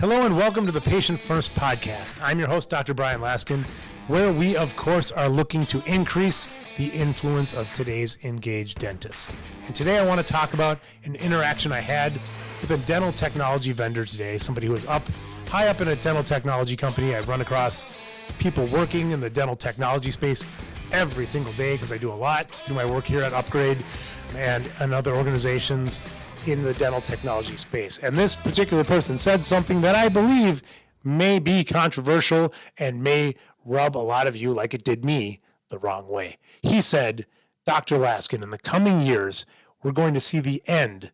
Hello and welcome to the Patient First Podcast. I'm your host, Dr. Bryan Laskin, where we, of course, are looking to increase the influence of today's engaged dentists. And today I want to talk about an interaction I had with a dental technology vendor today, somebody who was high up in a dental technology company. I run across people working in the dental technology space every single day because I do a lot through my work here at Upgrade and other organizations in the dental technology space. And this particular person said something that I believe may be controversial and may rub a lot of you, like it did me, the wrong way. He said, Dr. Laskin, in the coming years, we're going to see the end,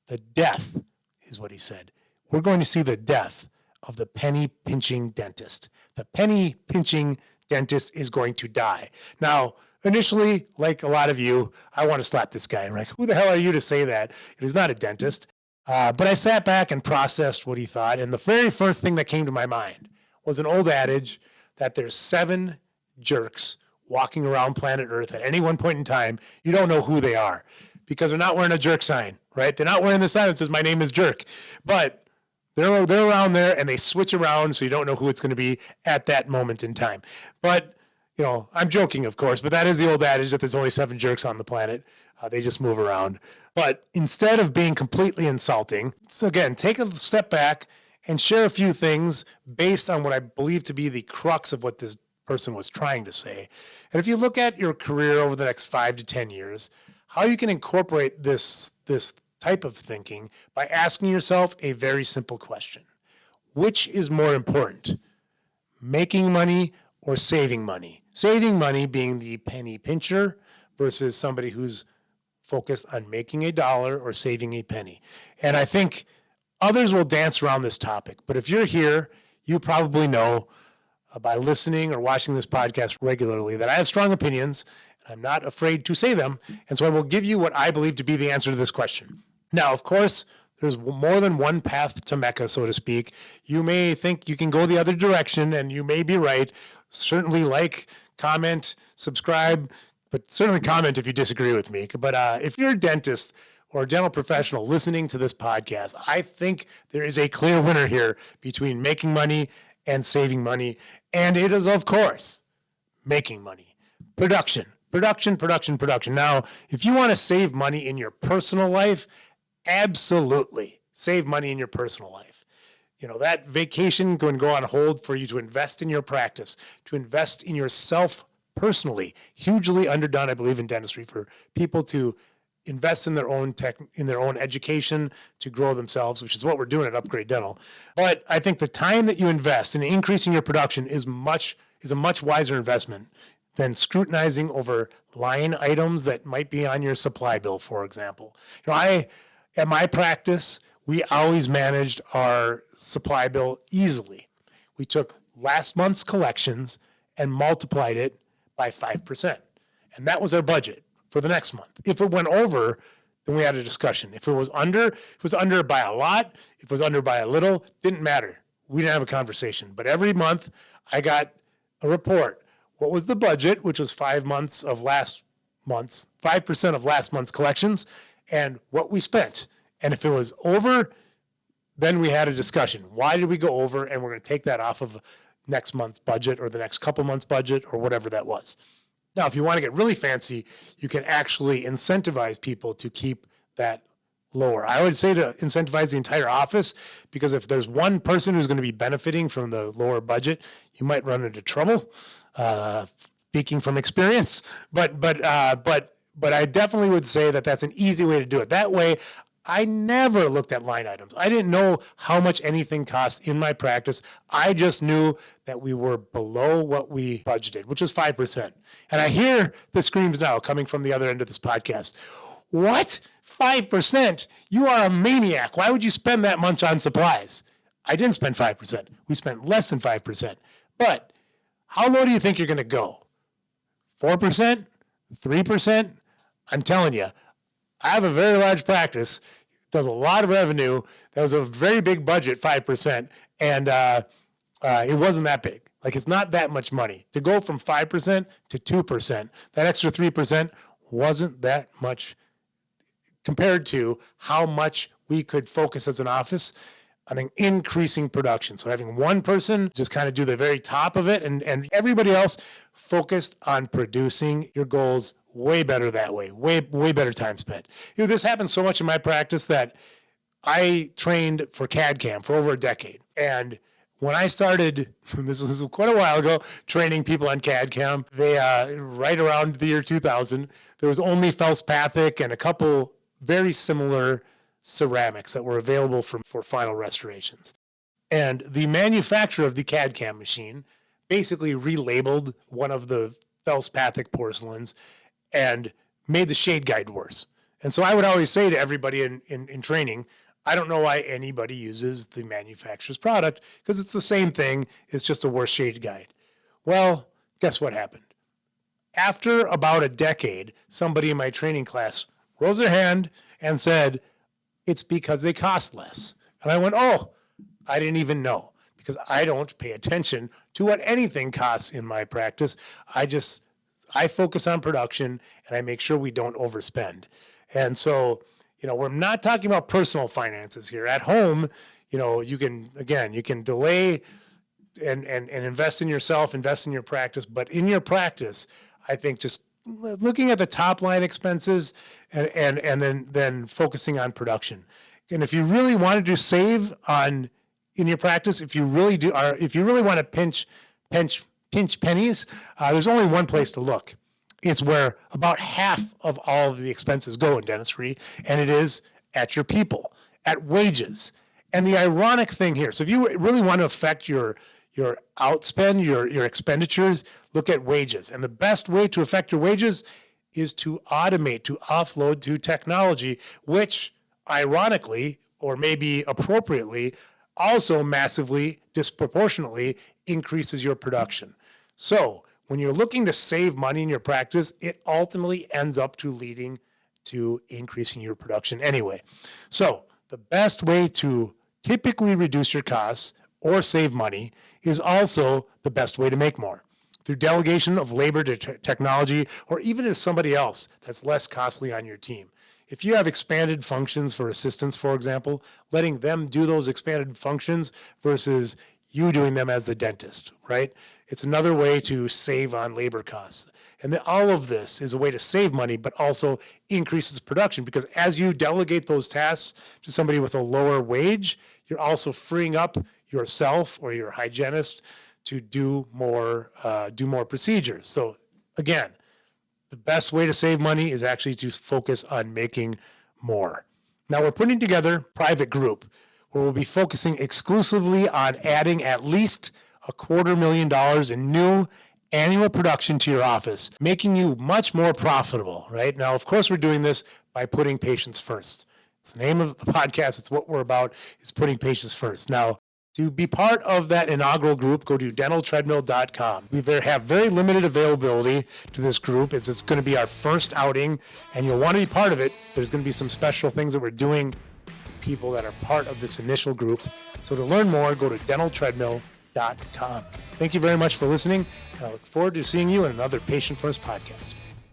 the death is what he said. We're going to see the death of the penny pinching dentist. The penny pinching dentist is going to die. Now, initially, like a lot of you, I want to slap this guy, right? Who the hell are you to say that? He's not a dentist. But I sat back and processed what he thought. And the very first thing that came to my mind was an old adage that there's 7 jerks walking around planet Earth at any one point in time. You don't know who they are because they're not wearing a jerk sign, right? They're not wearing the sign that says, my name is Jerk. But they're around there and they switch around, so you don't know who it's going to be at that moment in time. But you know, I'm joking, of course, but that is the old adage that there's only 7 jerks on the planet. They just move around. But instead of being completely insulting, so again, take a step back and share a few things based on what I believe to be the crux of what this person was trying to say. And if you look at your career over the next 5 to 10 years, how you can incorporate this type of thinking by asking yourself a very simple question. Which is more important, making money or saving money? Saving money being the penny pincher versus somebody who's focused on making a dollar or saving a penny. And I think others will dance around this topic, but if you're here, you probably know by listening or watching this podcast regularly that I have strong opinions. I'm not afraid to say them, and so I will give you what I believe to be the answer to this question. Now, of course, there's more than one path to Mecca, so to speak. You may think you can go the other direction, and you may be right. Certainly like, comment, subscribe, but certainly comment if you disagree with me. But if you're a dentist or a dental professional listening to this podcast, I think there is a clear winner here between making money and saving money. And it is, of course, making money. Production. Now, if you want to save money in your personal life, absolutely save money in your personal life. You know, that vacation can go on hold for you to invest in your practice, to invest in yourself personally. Hugely underdone, I believe, in dentistry for people to invest in their own education to grow themselves, which is what we're doing at Upgrade Dental. But I think the time that you invest in increasing your production is a much wiser investment than scrutinizing over line items that might be on your supply bill, for example. You know, at my practice, we always managed our supply bill easily. We took last month's collections and multiplied it by 5%. And that was our budget for the next month. If it went over, then we had a discussion. If it was under by a lot, if it was under by a little, didn't matter. We didn't have a conversation. But every month I got a report. What was the budget, which was 5% of last month's collections, and what we spent. And if it was over, then we had a discussion. Why did we go over? And we're going to take that off of next month's budget or the next couple months' budget or whatever that was. Now, if you want to get really fancy, you can actually incentivize people to keep that lower. I would say to incentivize the entire office, because if there's one person who's going to be benefiting from the lower budget, you might run into trouble. Speaking from experience, but I definitely would say that that's an easy way to do it. That way, I never looked at line items. I didn't know how much anything cost in my practice. I just knew that we were below what we budgeted, which was 5%. And I hear the screams now coming from the other end of this podcast. What? 5%? You are a maniac. Why would you spend that much on supplies? I didn't spend 5%. We spent less than 5%. But how low do you think you're going to go? 4%? 3%? I'm telling you, I have a very large practice, does a lot of revenue. That was a very big budget, 5%, and it wasn't that big. Like, it's not that much money. To go from 5% to 2%, that extra 3% wasn't that much compared to how much we could focus as an office on increasing production. So having one person just kind of do the very top of it, and everybody else focused on producing your goals way better that way, way better time spent. This happens so much in my practice that I trained for CAD/CAM for over a decade. And when I started, this was quite a while ago, training people on CAD/CAM, they right around the year 2000, there was only feldspathic and a couple very similar ceramics that were available for final restorations. And the manufacturer of the CAD/CAM machine basically relabeled one of the feldspathic porcelains and made the shade guide worse. And so I would always say to everybody in training, I don't know why anybody uses the manufacturer's product, because it's the same thing. It's just a worse shade guide. Well, guess what happened? After about a decade, somebody in my training class rose their hand and said, it's because they cost less. And I went, oh, I didn't even know, because I don't pay attention to what anything costs in my practice. I focus on production and I make sure we don't overspend. And so, we're not talking about personal finances here. At home, you can delay and invest in yourself, invest in your practice. But in your practice, I think just looking at the top line expenses and then focusing on production. And if you really wanted to save in your practice, if you really want to pinch pennies, there's only one place to look. It's where about half of all of the expenses go in dentistry, and it is at your people, at wages. And the ironic thing here, so if you really want to affect your outspend, your expenditures, look at wages. And the best way to affect your wages is to automate, to offload to technology, which ironically, or maybe appropriately, also massively, disproportionately increases your production. So when you're looking to save money in your practice, it ultimately ends up to leading to increasing your production anyway. So the best way to typically reduce your costs or save money is also the best way to make more, through delegation of labor to technology, or even to somebody else that's less costly on your team. If you have expanded functions for assistants, for example, letting them do those expanded functions versus you doing them as the dentist, right? It's another way to save on labor costs. And all of this is a way to save money, but also increases production, because as you delegate those tasks to somebody with a lower wage, you're also freeing up yourself or your hygienist to do more procedures. So again, the best way to save money is actually to focus on making more. Now we're putting together a private group where we'll be focusing exclusively on adding at least $250,000 in new annual production to your office, making you much more profitable, right? Now, of course, we're doing this by putting patients first. It's the name of the podcast. It's what we're about, is putting patients first. Now, to be part of that inaugural group, go to dentaltreadmill.com. We have very limited availability to this group. It's going to be our first outing, and you'll want to be part of it. There's going to be some special things that we're doing for people that are part of this initial group. So to learn more, go to dentaltreadmill.com. Thank you very much for listening, and I look forward to seeing you in another Patient First podcast.